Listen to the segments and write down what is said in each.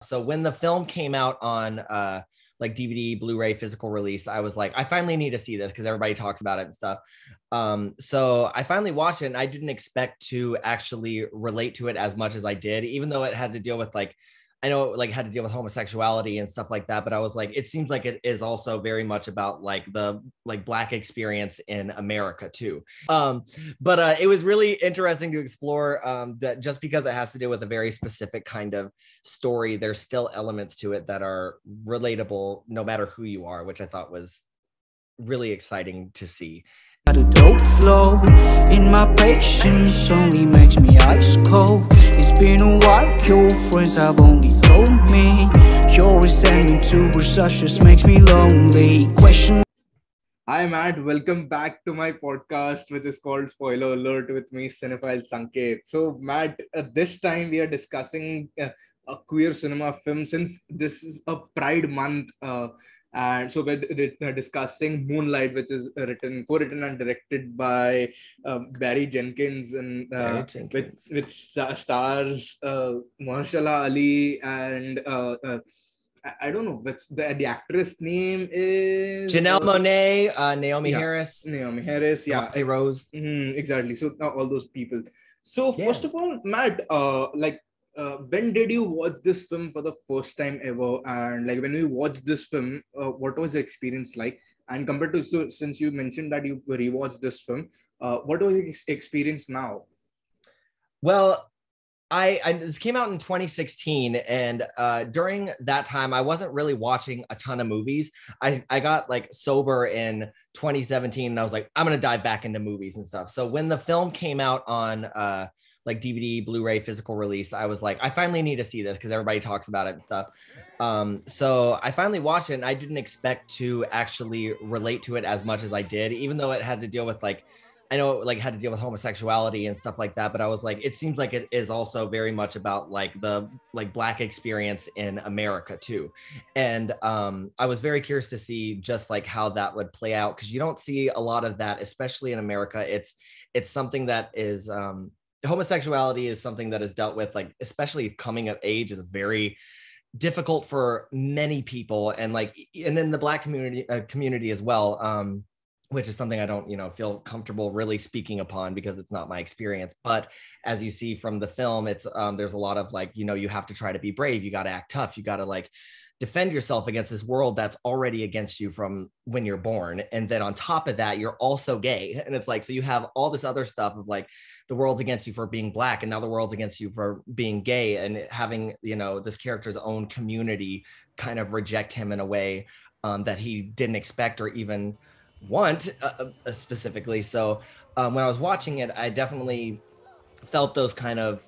So when the film came out on like DVD, Blu-ray, physical release, I was like, I finally need to see this because everybody talks about it and stuff. So I finally watched it, and I didn't expect to actually relate to it as much as I did, even though it had to deal with like, I know it like had to deal with homosexuality and stuff like that, but I was like, it seems like it is also very much about like the like Black experience in America too. But it was really interesting to explore that just because it has to do with a very specific kind of story, there's still elements to it that are relatable no matter who you are, which I thought was really exciting to see. Got a dope flow in my patience only makes me ice cold. It's been a while, your friends have only told me your resentment towards us just makes me lonely. Question. Hi Matt, welcome back to my podcast, which is called Spoiler Alert with me, Cinephile Sanket. So Matt, this time we are discussing a queer cinema film since this is a Pride month. And so we're discussing Moonlight, which is co-written and directed by Barry Jenkins, and which stars Mahershala Ali and I don't know what's the actress name is Janelle Monáe, Naomi Harris, yeah, Rose. Exactly. So all those people. So first of all, Matt, when did you watch this film for the first time ever? And like when you watched this film, what was the experience like? And compared to, since you mentioned that you rewatched this film, what was the experience now? Well, this came out in 2016, and during that time I wasn't really watching a ton of movies. I got like sober in 2017, and I was like, I'm gonna dive back into movies and stuff. So when the film came out on like DVD, Blu-ray, physical release, I was like, I finally need to see this because everybody talks about it and stuff. So I finally watched it, and I didn't expect to actually relate to it as much as I did, even though it had to deal with like, I know it like had to deal with homosexuality and stuff like that, but I was like, it seems like it is also very much about like the like Black experience in America too. And I was very curious to see just like how that would play out, because you don't see a lot of that, especially in America. It's something that is homosexuality is something that is dealt with, like especially coming of age, is very difficult for many people, and like, and in the Black community as well, which is something I don't feel comfortable really speaking upon because it's not my experience. But as you see from the film, it's there's a lot of like, you have to try to be brave, you got to act tough, you got to like defend yourself against this world that's already against you from when you're born. And then on top of that, you're also gay. And it's like, so you have all this other stuff of like, the world's against you for being Black, and now the world's against you for being gay, and having, this character's own community kind of reject him in a way that he didn't expect or even want specifically. So when I was watching it, I definitely felt those kind of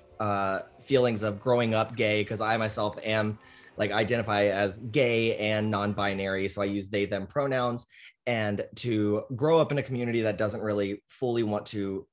feelings of growing up gay, because I myself am like identify as gay and non-binary, so I use they them pronouns. And to grow up in a community that doesn't really fully want to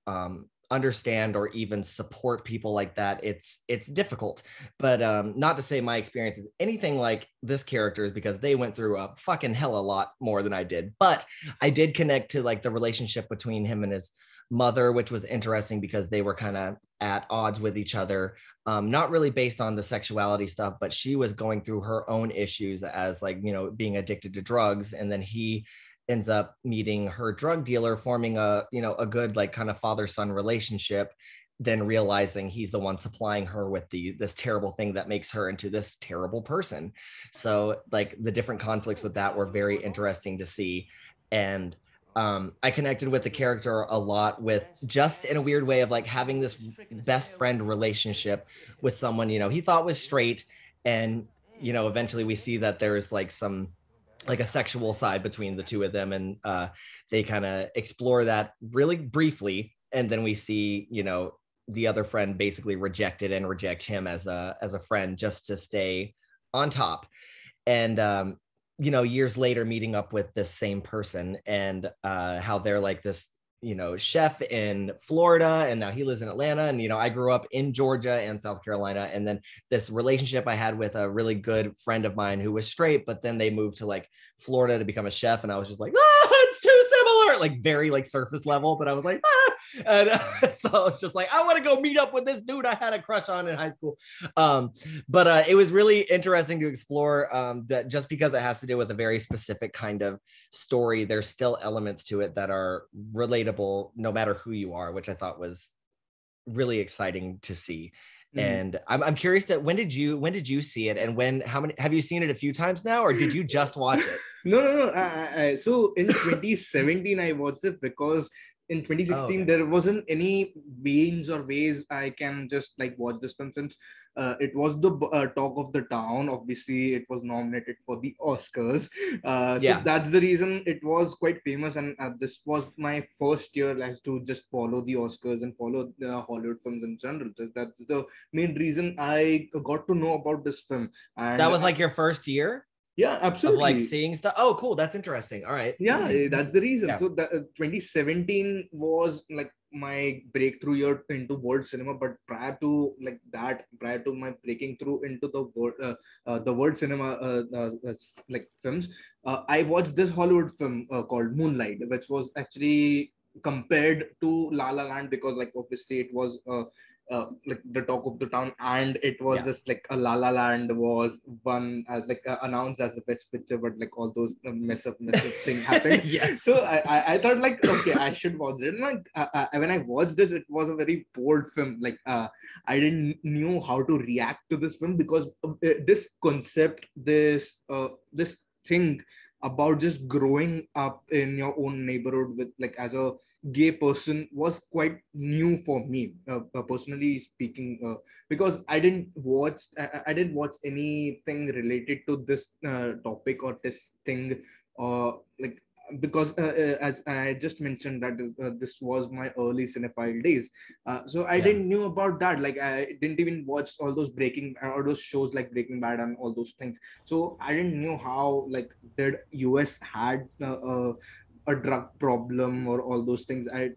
understand or even support people like that, it's difficult. But not to say my experience is anything like this character's, because they went through a fucking hell a lot more than I did. But I did connect to like the relationship between him and his mother, which was interesting because they were kind of at odds with each other, not really based on the sexuality stuff, but she was going through her own issues as like, being addicted to drugs, and then he ends up meeting her drug dealer, forming a good like kind of father-son relationship, then realizing he's the one supplying her with this terrible thing that makes her into this terrible person. So like the different conflicts with that were very interesting to see. And I connected with the character a lot, with just in a weird way of like having this best friend relationship with someone, he thought was straight. And, eventually we see that there's like some like a sexual side between the two of them, and they kind of explore that really briefly, and then we see the other friend basically reject him as a friend just to stay on top. And years later meeting up with this same person, and how they're like this chef in Florida, and now he lives in Atlanta. And, I grew up in Georgia and South Carolina. And then this relationship I had with a really good friend of mine who was straight, but then they moved to like Florida to become a chef. And I was just like, it's too are like very like surface level, but I was like, and so I was just like, I want to go meet up with this dude I had a crush on in high school. But it was really interesting to explore that just because it has to do with a very specific kind of story, there's still elements to it that are relatable no matter who you are, which I thought was really exciting to see. And I'm curious that when did you see it, and how many have you seen it a few times now, or did you just watch it? No. So in 2017, I watched it because in 2016 there wasn't any means or ways I can just like watch this film, since it was the talk of the town. Obviously, it was nominated for the Oscars. So that's the reason it was quite famous. And this was my first year as to just follow the Oscars and follow the Hollywood films in general. That's the main reason I got to know about this film. And that was like your first year? Yeah, absolutely. Of like seeing stuff. Oh, cool. That's interesting. All right. Yeah, that's the reason. Yeah. So 2017 was like my breakthrough year into world cinema. But prior to my breaking through into the world cinema, like films, I watched this Hollywood film called Moonlight, which was actually compared to La La Land, because like obviously it was like the talk of the town, and it was just like a La La Land was one announced as the best picture, but like all those mess up thing happened. So I thought like, okay, I should watch it. And like when I watched this, it was a very bold film. Like I didn't knew how to react to this film, because this concept, this thing about just growing up in your own neighborhood with like as a gay person was quite new for me, personally speaking, because I didn't watch anything related to this topic or this thing, like because as I just mentioned that this was my early cinephile days, so I didn't knew about that. Like I didn't even watch all those shows like Breaking Bad and all those things. So I didn't know how like did US had a drug problem or all those things. I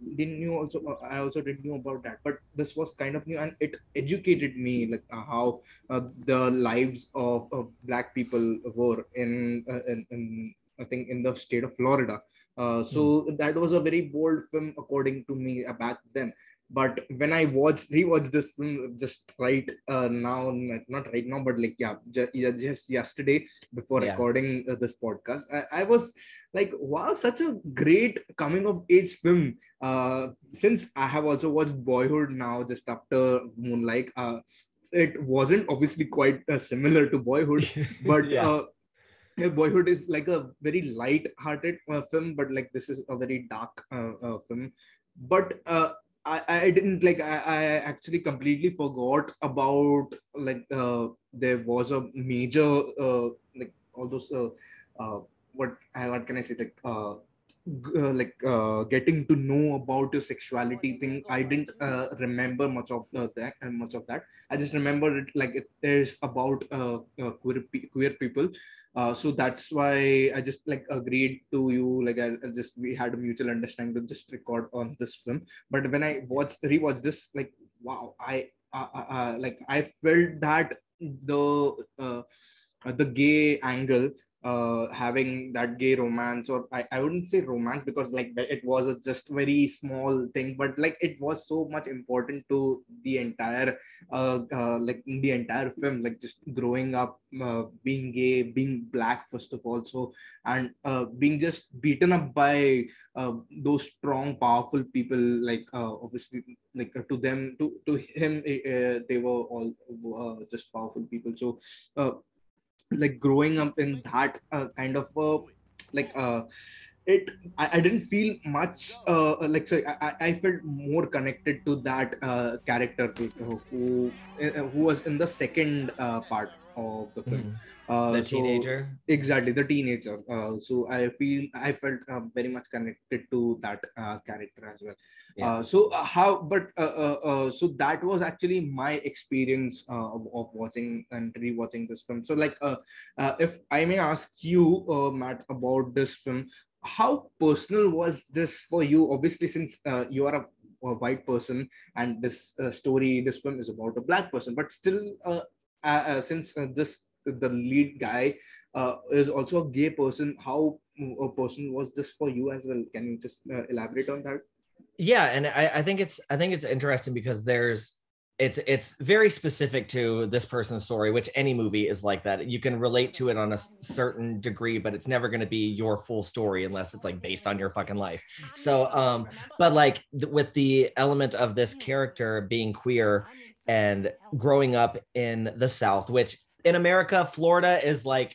also didn't know about that, but this was kind of new, and it educated me like how the lives of Black people were in I think in the state of Florida. So that was a very bold film according to me back then. But when I rewatched this film just right now, not right now, but like just yesterday before recording this podcast, I was like, wow, such a great coming of age film. Since I have also watched Boyhood now just after Moonlight, it wasn't obviously quite similar to Boyhood, but Boyhood is like a very light-hearted film, but like this is a very dark film. But I didn't like I actually completely forgot about like there was a major like all those what can I say, like getting to know about your sexuality thing. I didn't remember much of that. I just remember it like it is about queer people. So that's why I just like agreed to you. Like we had a mutual understanding to just record on this film. But when I rewatched this, like wow, I like I felt that the gay angle, having that gay romance, or I wouldn't say romance, because like it was a just very small thing, but like it was so much important to the entire like the entire film, like just growing up, being gay, being Black first of all, so and being just beaten up by those strong powerful people, like obviously like to him they were all just powerful people. So like growing up in that kind of like it I didn't feel much like so I felt more connected to that character who was in the second part of the film. The So teenager. exactly, the teenager. So I felt very much connected to that character as well. So that was actually my experience of watching and rewatching this film. So like if I may ask you, Matt, about this film, how personal was this for you? Obviously, since you are a white person, and this film is about a Black person, but still, since this the lead guy is also a gay person. How a person was this for you as well? Can you just elaborate on that? Yeah, and I think it's interesting because it's very specific to this person's story, which any movie is like that. You can relate to it on a certain degree, but it's never going to be your full story unless it's like based on your fucking life. So but like with the element of this character being queer and growing up in the South, which in America, Florida is like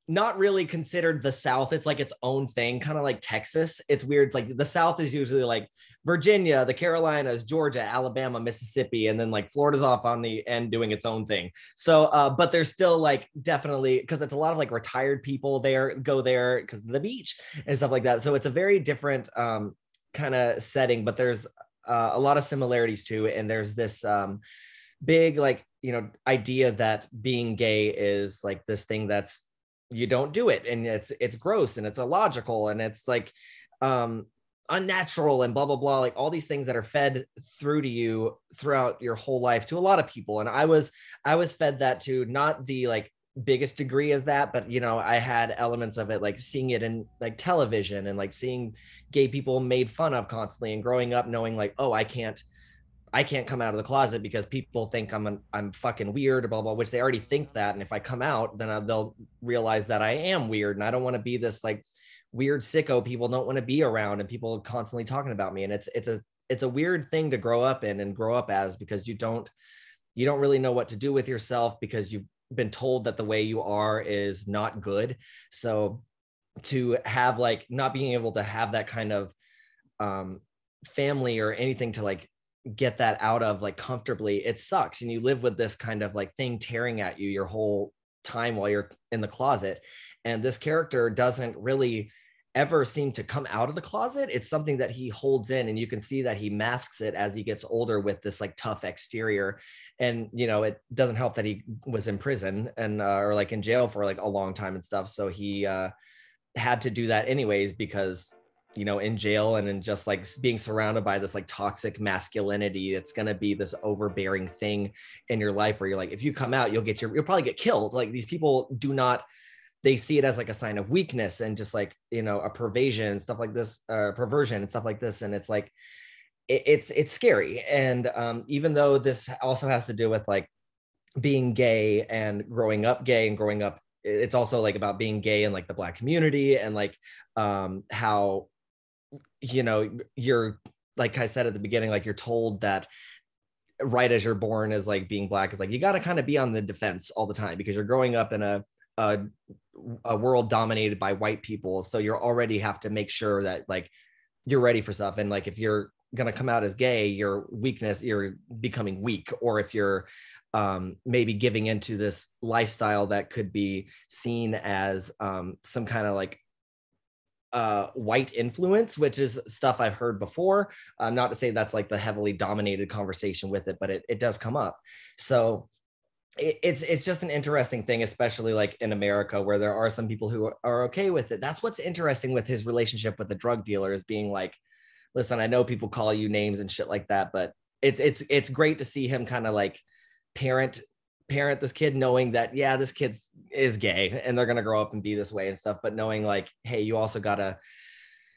not really considered the South. It's like its own thing, kind of like Texas. It's weird. It's like the South is usually like Virginia, the Carolinas, Georgia, Alabama, Mississippi, and then like Florida's off on the end doing its own thing. So, but there's still like definitely, because it's a lot of like retired people there go there because of the beach and stuff like that. So it's a very different kind of setting, but there's a lot of similarities too. And there's this big like, you know, idea that being gay is like this thing that's, you don't do it, and it's gross and it's illogical and it's like unnatural and blah blah blah, like all these things that are fed through to you throughout your whole life to a lot of people. And I was fed that to not the like biggest degree as that, but you know, I had elements of it, like seeing it in like television and like seeing gay people made fun of constantly, and growing up knowing like, oh, I can't come out of the closet because people think I'm fucking weird, blah, blah, which they already think that. And if I come out, then they'll realize that I am weird. And I don't want to be this like weird sicko people don't want to be around and people constantly talking about me. And it's a weird thing to grow up in and grow up as, because you don't really know what to do with yourself because you've been told that the way you are is not good. So to have like not being able to have that kind of family or anything to like get that out of like comfortably, it sucks. And you live with this kind of like thing tearing at you your whole time while you're in the closet. And this character doesn't really ever seem to come out of the closet. It's something that he holds in, and you can see that he masks it as he gets older with this like tough exterior. And you know, it doesn't help that he was in prison and or like in jail for like a long time and stuff, so he had to do that anyways, because you know, in jail and in just like being surrounded by this like toxic masculinity, it's going to be this overbearing thing in your life where you're like, if you come out, you'll probably get killed. Like these people they see it as like a sign of weakness and just like, you know, a perversion and stuff like this. And it's like, it's scary. And even though this also has to do with like being gay and growing up gay and growing up, it's also like about being gay in like the Black community and like how, you know, you're, like I said at the beginning, like you're told that right as you're born as like being Black is like, you got to kind of be on the defense all the time because you're growing up in a world dominated by white people. So you already have to make sure that like you're ready for stuff. And like, if you're going to come out as gay, you're becoming weak. Or if you're maybe giving into this lifestyle that could be seen as some kind of like white influence, which is stuff I've heard before. Not to say that's like the heavily dominated conversation with it, but it does come up. So it's just an interesting thing, especially like in America, where there are some people who are okay with it. That's what's interesting with his relationship with the drug dealer, is being like, listen, I know people call you names and shit like that, but it's great to see him kind of like parent this kid, knowing that, yeah, this kid is gay and they're going to grow up and be this way and stuff, but knowing like, hey, you also got to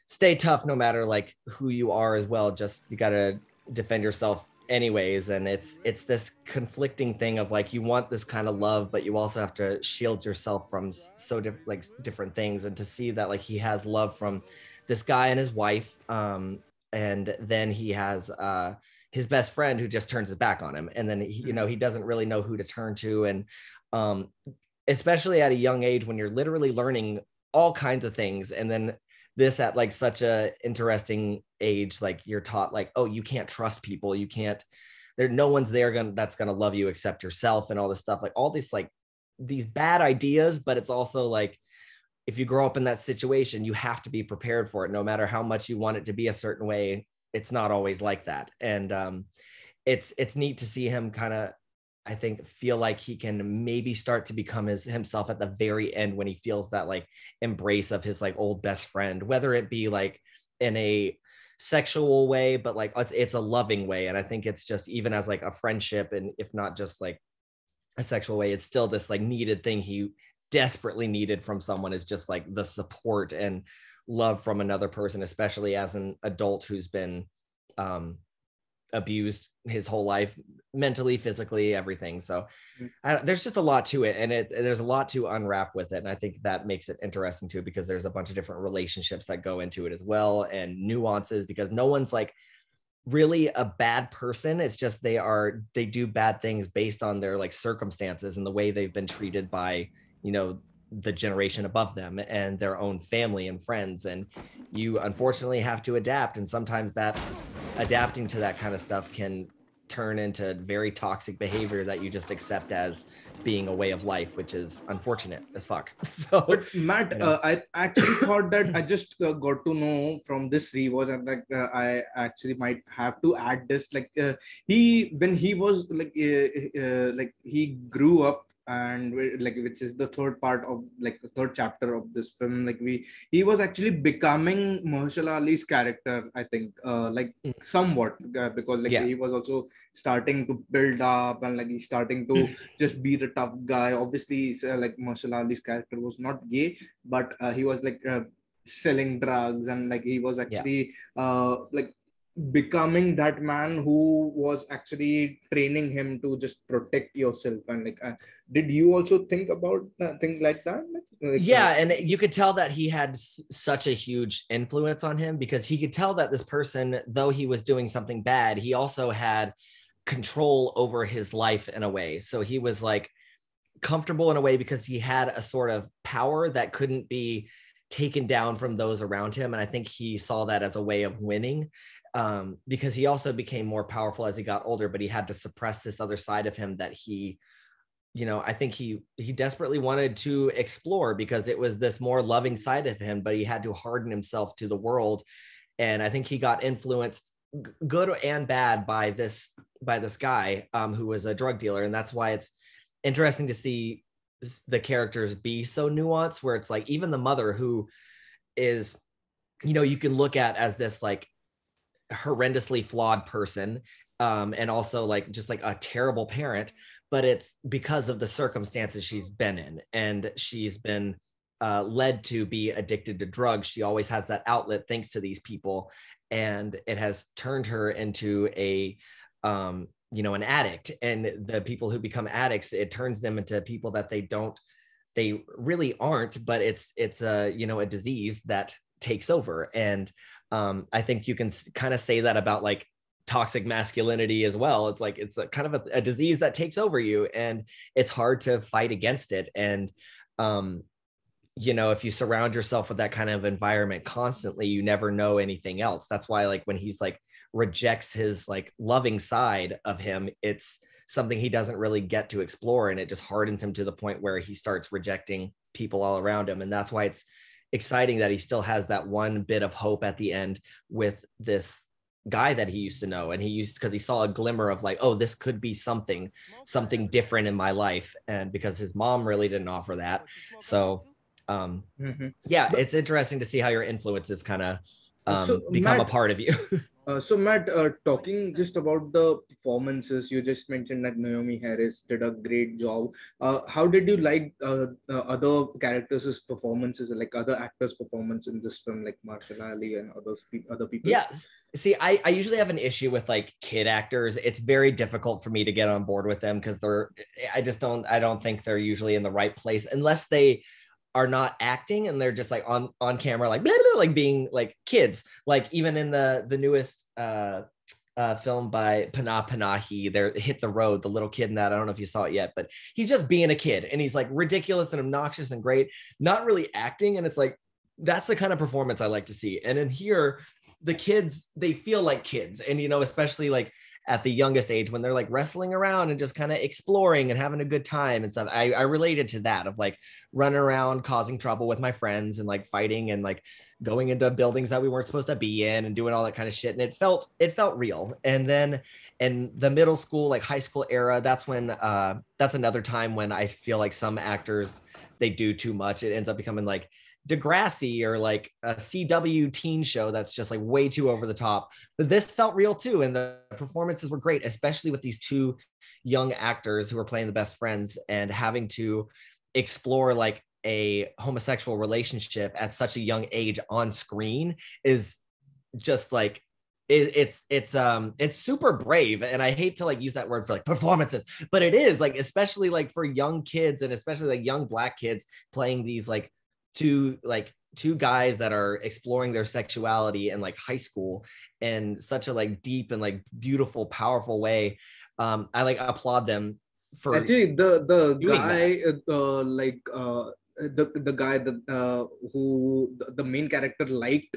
stay tough no matter like who you are as well. Just, you got to defend yourself anyways. And it's this conflicting thing of like, you want this kind of love, but you also have to shield yourself from different things. And to see that like he has love from this guy and his wife, and then he has his best friend who just turns his back on him, and then he doesn't really know who to turn to. And especially at a young age when you're literally learning all kinds of things, and then this at like such a interesting age, like you're taught like, oh, you can't trust people, no one's that's gonna love you except yourself, and all this stuff, like all this like these bad ideas. But it's also like, if you grow up in that situation, you have to be prepared for it. No matter how much you want it to be a certain way, it's not always like that. And it's neat to see him kind of, I think, feel like he can maybe start to become himself at the very end, when he feels that like embrace of his like old best friend, whether it be like in a sexual way, but like it's a loving way. And I think it's just even as like a friendship, and if not just like a sexual way. It's still this like needed thing he desperately needed from someone, is just like the support and love from another person, especially as an adult who's been abused his whole life, mentally, physically, everything. So there's just a lot to it, and there's a lot to unwrap with it, and I think that makes it interesting too, because there's a bunch of different relationships that go into it as well, and nuances, because no one's like really a bad person. It's just they do bad things based on their like circumstances and the way they've been treated by, you know, the generation above them and their own family and friends, and you unfortunately have to adapt, and sometimes that adapting to that kind of stuff can turn into very toxic behavior that you just accept as being a way of life, which is unfortunate as fuck. So but Matt, you know, I actually thought that I just got to know from this rewatch, and like I actually might have to add this, like when he was like he grew up, and like, which is the third part of like the third chapter of this film, like he was actually becoming Mahershala Ali's character, I think, like somewhat, because like he was also starting to build up, and like he's starting to just be the tough guy. Obviously like Mahershala Ali's character was not gay, but he was like selling drugs, and like he was actually like becoming that man who was actually training him to just protect yourself. And like did you also think about things like that, and you could tell that he had such a huge influence on him, because he could tell that this person, though he was doing something bad, he also had control over his life in a way. So he was like comfortable in a way because he had a sort of power that couldn't be taken down from those around him, and I think he saw that as a way of winning. Because he also became more powerful as he got older, but he had to suppress this other side of him that he, you know, I think he desperately wanted to explore, because it was this more loving side of him, but he had to harden himself to the world. And I think he got influenced, good and bad, by this guy who was a drug dealer. And that's why it's interesting to see the characters be so nuanced, where it's like even the mother, who is, you know, you can look at as this like horrendously flawed person, and also like just like a terrible parent, but it's because of the circumstances she's been in, and she's been led to be addicted to drugs. She always has that outlet thanks to these people, and it has turned her into a you know, an addict. And the people who become addicts, it turns them into people that they really aren't, but it's a, you know, a disease that takes over. And I think you can kind of say that about like toxic masculinity as well. It's like, it's a kind of a disease that takes over you, and it's hard to fight against it. And, you know, if you surround yourself with that kind of environment constantly, you never know anything else. That's why, like, when he's like rejects his like loving side of him, it's something he doesn't really get to explore. And it just hardens him to the point where he starts rejecting people all around him. And that's why it's exciting that he still has that one bit of hope at the end with this guy that he used to know, and because he saw a glimmer of like, oh, this could be something different in my life, and because his mom really didn't offer that. So it's interesting to see how your influences kind of become a part of you. So Matt, talking just about the performances, you just mentioned that Naomi Harris did a great job. How did you like other characters' performances, like other actors' performance in this film, like Mahershala Ali and other people? Yeah, see, I usually have an issue with like kid actors. It's very difficult for me to get on board with them, because I don't think they're usually in the right place unless they are not acting and they're just like on camera, like blah, blah, like being like kids. Like even in the newest film by Panah Panahi, there Hit the Road, the little kid in that, I don't know if you saw it yet, but he's just being a kid, and he's like ridiculous and obnoxious and great, not really acting. And it's like, that's the kind of performance I like to see. And in here, the kids, they feel like kids. And, you know, especially like at the youngest age, when they're like wrestling around and just kind of exploring and having a good time and stuff. I related to that, of like running around, causing trouble with my friends, and like fighting and like going into buildings that we weren't supposed to be in and doing all that kind of shit. And it felt real. And then in the middle school, like high school era, that's when that's another time when I feel like some actors, they do too much. It ends up becoming like Degrassi or like a CW teen show that's just like way too over the top. But this felt real too. And the performances were great, especially with these two young actors who were playing the best friends and having to explore like a homosexual relationship at such a young age on screen is just like it's super brave. And I hate to like use that word for like performances, but it is like, especially like for young kids and especially like young Black kids playing these like two guys that are exploring their sexuality in like high school in such a like deep and like beautiful, powerful way. I like applaud them for actually the doing guy that. the guy that who the main character liked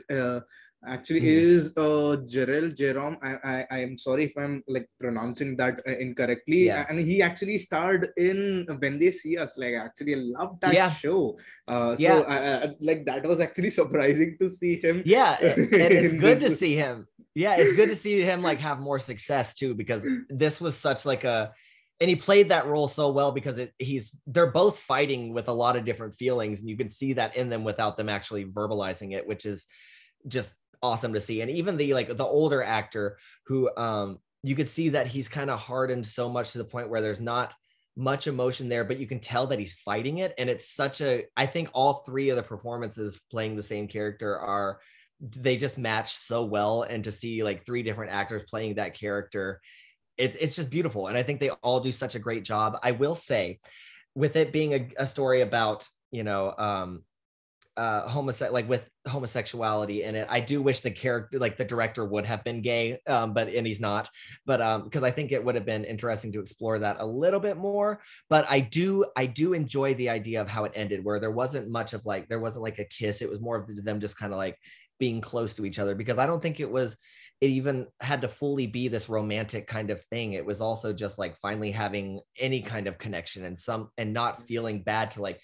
actually Mhm. is Jerel Jerome. I am sorry if I'm like pronouncing that incorrectly. Yeah. And he actually starred in When They See Us. Like actually, I love that Yeah. show. Yeah. So like that was actually surprising to see him. Yeah, and it's In good this. to see him. Yeah, it's good to see him like have more success too, because this was such like a, and he played that role so well because they're both fighting with a lot of different feelings, and you can see that in them without them actually verbalizing it, which is just awesome to see. And even the older actor who you could see that he's kind of hardened so much to the point where there's not much emotion there, but you can tell that he's fighting it. And it's I think all three of the performances playing the same character they just match so well. And to see like three different actors playing that character, it's just beautiful. And I think they all do such a great job. I will say, with it being a story about, with homosexuality in it, I do wish the character, like the director, would have been gay, and he's not. But because I think it would have been interesting to explore that a little bit more. But I do enjoy the idea of how it ended, where there wasn't like a kiss. It was more of them just kind of like being close to each other, because I don't think it even had to fully be this romantic kind of thing. It was also just like finally having any kind of connection and not feeling bad to like,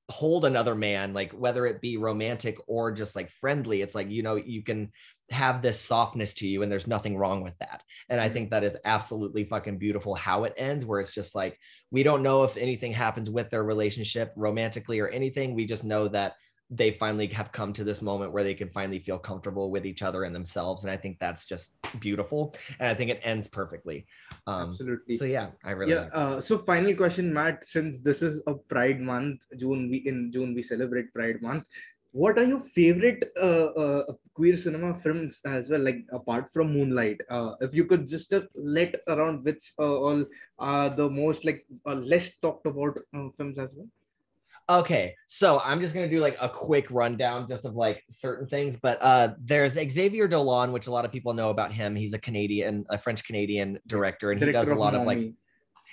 hold another man, like whether it be romantic or just like friendly. It's like, you can have this softness to you and there's nothing wrong with that. And I think that is absolutely fucking beautiful how it ends, where it's just like, we don't know if anything happens with their relationship romantically or anything. We just know that they finally have come to this moment where they can finally feel comfortable with each other and themselves. And I think that's just beautiful. And I think it ends perfectly. Absolutely. So yeah, I really like so final question, Matt, since this is a Pride month, in June we celebrate Pride month. What are your favorite queer cinema films as well, like apart from Moonlight? If you could just let around which all are the most like less talked about films as well. Okay, so I'm just gonna do like a quick rundown just of like certain things, but there's Xavier Dolan, which a lot of people know about him. He's a French Canadian director, and he does a lot of like,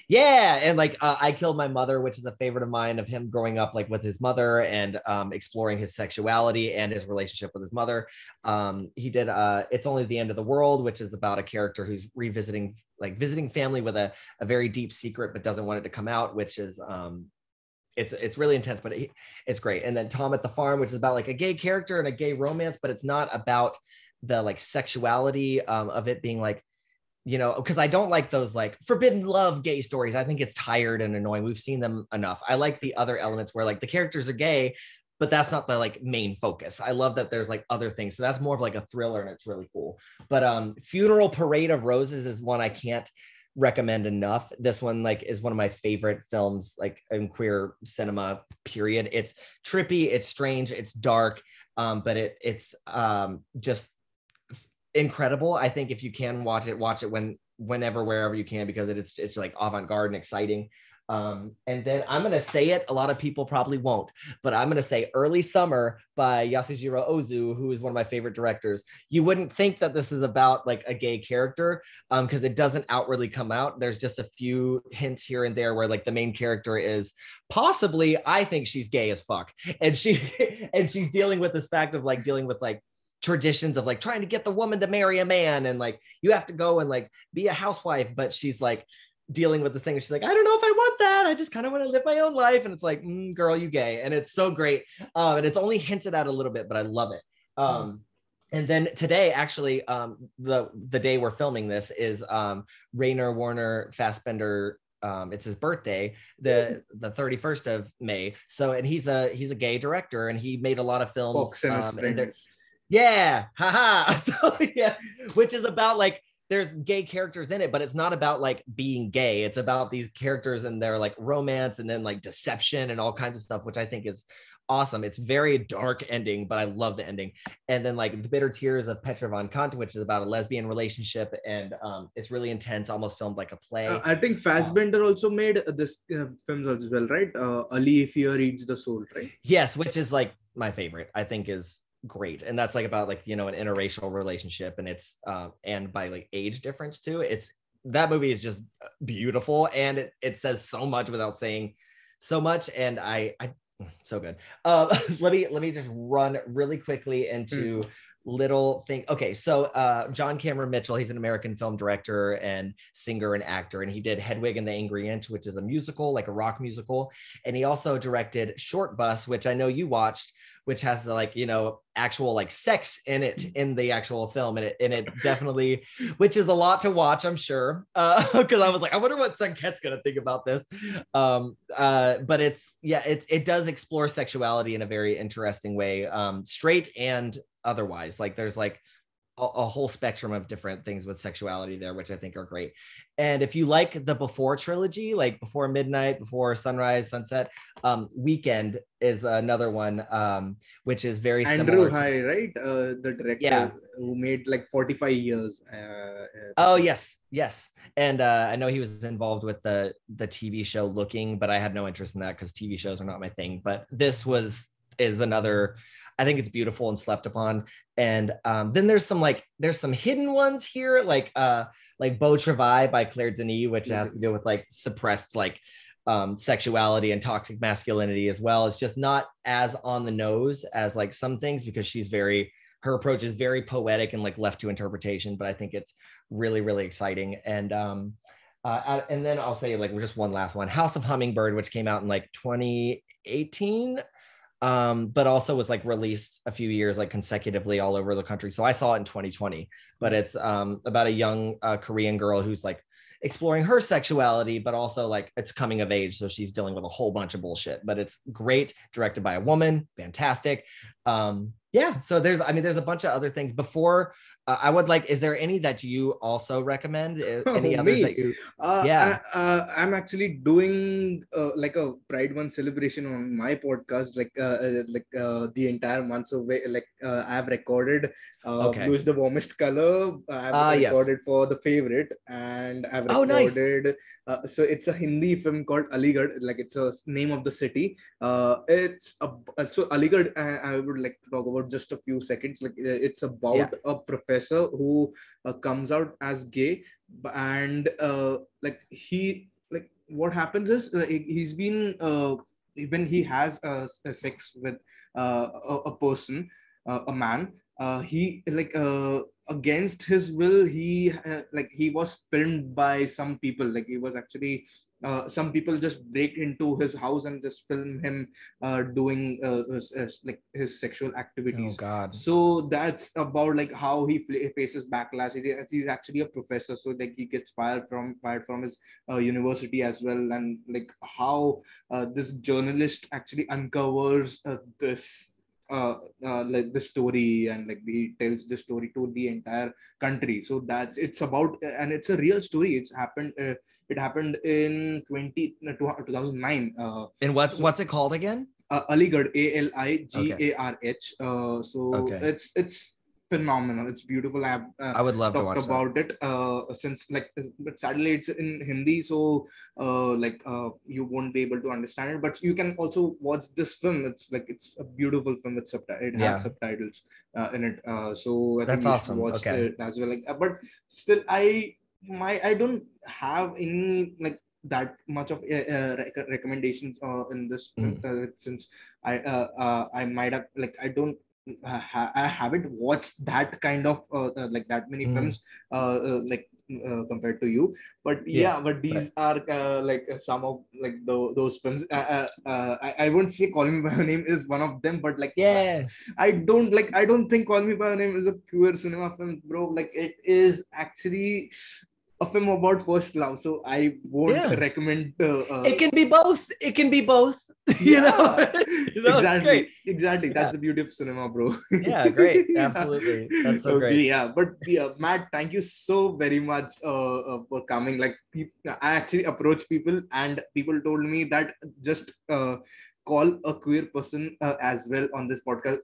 yeah, and like I Killed My Mother, which is a favorite of mine, of him growing up like with his mother and exploring his sexuality and his relationship with his mother. He did It's Only the End of the World, which is about a character who's visiting family with a very deep secret but doesn't want it to come out, which is it's really intense, but it's great. And then Tom at the Farm, which is about like a gay character and a gay romance, but it's not about the like sexuality of it being like, because I don't like those like forbidden love gay stories. I think it's tired and annoying. We've seen them enough. I like the other elements where like the characters are gay, but that's not the like main focus. I love that there's like other things. So that's more of like a thriller, and it's really cool. But Funeral Parade of Roses is one I can't recommend enough. This one like is one of my favorite films like in queer cinema, period. It's trippy, it's strange, it's dark, but it's just incredible. I think if you can watch it whenever, wherever you can, because it's like avant-garde and exciting. And then I'm going to say it, a lot of people probably won't, but I'm going to say Early Summer by Yasujiro Ozu, who is one of my favorite directors. You wouldn't think that this is about like a gay character, because it doesn't outwardly come out. There's just a few hints here and there where like the main character is possibly, I think she's gay as fuck. And she's dealing with this fact of like dealing with like traditions of like trying to get the woman to marry a man, and like you have to go and like be a housewife, but she's like dealing with this thing. She's like, I don't know if I want that. I just kind of want to live my own life. And it's like, girl, you gay. And it's so great. And it's only hinted at a little bit, but I love it. And then today, actually, the day we're filming this is Rainer Werner Fassbender it's his birthday, the 31st of May. So, and he's a gay director, and he made a lot of films. Fox and his friends. Yeah, haha. So yes, which is about like there's gay characters in it, but it's not about like being gay. It's about these characters and their like romance and then like deception and all kinds of stuff, which I think is awesome. It's very dark ending, but I love the ending. And then like The Bitter Tears of Petra von Kant, which is about a lesbian relationship, and it's really intense, almost filmed like a play. I think Fassbender also made this films as well, right? Ali, Fear Eats the Soul, right? Yes, which is like my favorite. I think is great, and that's like about like, you know, an interracial relationship, and it's and by like age difference too. It's that movie is just beautiful, and it says so much without saying so much, and I so good. Let me just run really quickly into little thing. Okay, so John Cameron Mitchell, he's an American film director and singer and actor, and he did Hedwig and the Angry Inch, which is a musical, like a rock musical, and he also directed Short Bus, which I know you watched, which has like, you know, actual like sex in it in the actual film, and it definitely, which is a lot to watch, I'm sure, because I was like, I wonder what Sanket's gonna think about this, but it does explore sexuality in a very interesting way, straight and otherwise. Like there's like a whole spectrum of different things with sexuality there, which I think are great. And if you like the Before trilogy, like Before Midnight, Before Sunrise, Sunset, Weekend is another one, which is very Andrew similar. High, right? The director who made like 45 years. Oh, yes. And I know he was involved with the TV show Looking, but I had no interest in that because TV shows are not my thing. But this is another, I think it's beautiful and slept upon. And then there's some hidden ones here, like Beau Travail by Claire Denis, which has to do with like suppressed like sexuality and toxic masculinity as well. It's just not as on the nose as like some things, because her approach is very poetic and like left to interpretation, but I think it's really, really exciting. And then I'll say like just one last one, House of Hummingbird, which came out in like 2018, but also was like released a few years like consecutively all over the country. So I saw it in 2020, but it's about a young Korean girl who's like exploring her sexuality, but also like it's coming of age, so she's dealing with a whole bunch of bullshit, but it's great, directed by a woman, fantastic. So there's a bunch of other things. Before I would like, is there any that you also recommend? Any others that you I'm actually doing like a Pride Month celebration on my podcast, like the entire month. So I've recorded Blue is the Warmest Color. I've recorded for The Favorite, and I've recorded so it's a Hindi film called Aligarh, like it's a name of the city. So Aligarh, I would like to talk about just a few seconds. Like it's about a professor who comes out as gay, and what happens is he's been when he has sex with a person, a man, he against his will, he was filmed by some people. Like he was actually some people just break into his house and just film him doing his sexual activities. Oh God. So that's about like how he faces backlash. He's actually a professor, so like he gets fired from his university as well, and like how this journalist actually uncovers this like the story, and like he tells the story to the entire country. So it's about, and it's a real story. It happened in 2009. And what's it called again? Aligarh, Aligarh. It's phenomenal. It's beautiful. I would love to watch about it since like, but sadly it's in Hindi, so you won't be able to understand it, but you can also watch this film. It's a beautiful film with subtitles. It has subtitles in it, so I that's think awesome. Watch it as well. But still, I don't have any like that much of recommendations in this film, since I might have I haven't watched that kind of like that many films compared to you, but but these are like some of like those films. I won't say Call Me by Your Name is one of them, but like I don't think Call Me by Your Name is a pure cinema film, bro. Like it is actually a film about first love, so I won't recommend. It can be both. It can be both. You know, exactly. That's the beauty of cinema, bro. Yeah, great. Absolutely, that's so great. Yeah, but Matt, thank you so very much for coming. Like, I actually approached people, and people told me that just call a queer person as well on this podcast,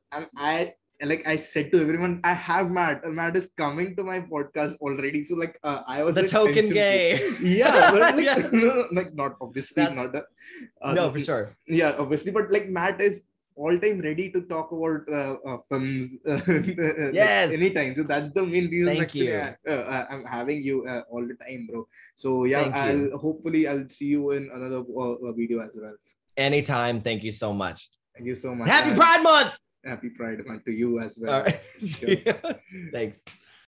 and I said to everyone, I have Matt. Matt is coming to my podcast already. So I was the token gay. Yeah, but like not obviously not. No, for sure. Yeah, obviously, but like Matt is all time ready to talk about films. Yes, anytime. So that's the main reason. Thank you. I'm having you all the time, bro. So yeah, I'll see you in another video as well. Anytime. Thank you so much. Thank you so much. Happy Pride Month. Happy Pride Month to you as well. All right. Thanks.